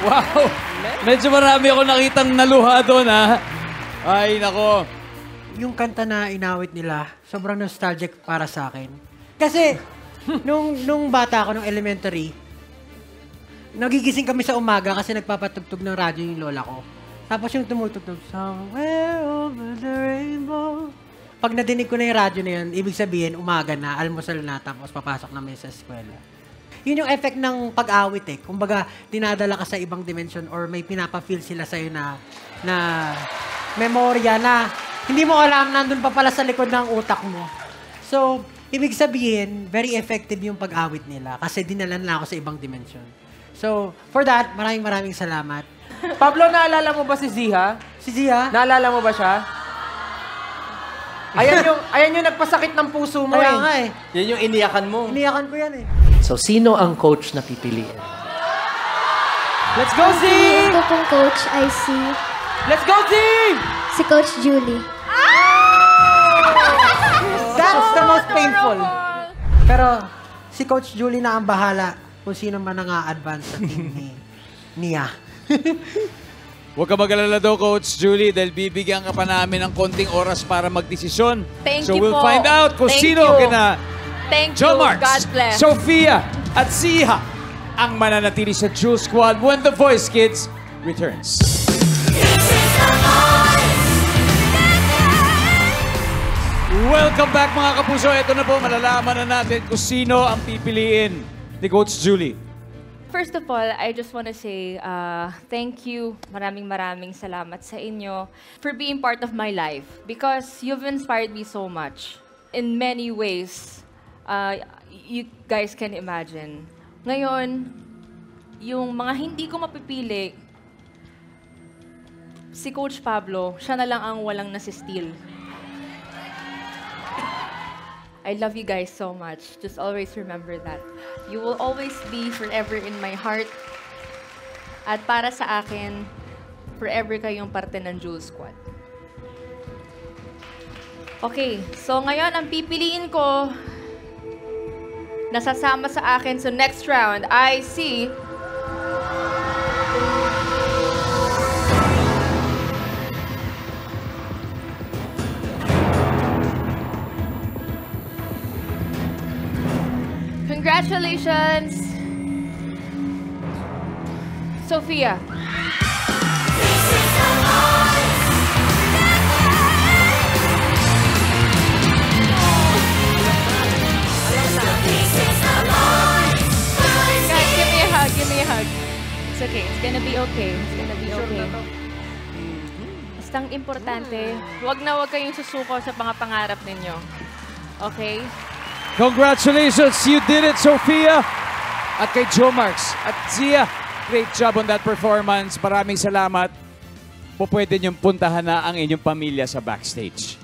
Wow! Medyo marami ako nakitang naluha doon, ha? Ay, nako. Yung kanta na inawit nila, sobrang nostalgic para sa akin. Kasi, nung bata ako, nung elementary, nagigising kami sa umaga kasi nagpapatugtog ng radyo yung lola ko. Tapos yung tumutugtog, Somewhere over the rainbow. Pag nadinig ko na yung radyo na yun, ibig sabihin, umaga na, almusal na, tapos papasok na sa eskwela. Yun yung effect ng pag-awit eh. Kumbaga, dinadala ka sa ibang dimension or may pinapa-feel sila sa'yo na memorya na hindi mo alam, nandun pa pala sa likod ng utak mo. So, ibig sabihin, very effective yung pag-awit nila kasi dinala na ako sa ibang dimension. So, for that, maraming salamat. Pablo, naalala mo ba si Zia? Si Zia? Naalala mo ba siya? Ayan yung nagpasakit ng puso mo Kaya nga eh. Yan yung iniyakan mo. Iniyakan ko yan eh. So, sino ang coach na pipiliin? Let's go, Z! Ito pong coach ay Let's go, Z! si Coach Julie. That's the most painful. Pero si Coach Julie na ang bahala kung sino man ang a-advance sa team niya. Huwag ka mag-alala daw, Coach Julie, dahil bibigyan ka pa namin ng konting oras para magdesisyon. Thank so you we'll po. find out kung Thank sino you. kina Thank John you. Marks, God bless. Sophia, at Zia ang mananatili sa Jewel Squad when The Voice Kids returns. Welcome back mga kapuso. Ito na po, malalaman na natin kung sino ang pipiliin ni Coach Julie. First of all, I just want to say thank you. Maraming salamat sa inyo for being part of my life because you've inspired me so much in many ways. You guys can imagine. Ngayon, yung mga hindi ko mapipili, si Coach Pablo, siya na lang ang walang nasi-steal. I love you guys so much. Just always remember that. You will always be forever in my heart. At para sa akin, forever kayong parte ng Jewel Squad. Okay, so ngayon ang pipiliin ko nasasama sa akin sa next round, I see congratulations, Sophia. Guys, give me a hug. It's okay. It's gonna be okay. It's gonna be okay. Bastang importante, wag kayong susuko sa mga pangarap ninyo. Okay? Congratulations! You did it, Sophia! At kay Joe Marks at Zia, great job on that performance. Maraming salamat. Pwede niyong puntahan na ang inyong pamilya sa backstage.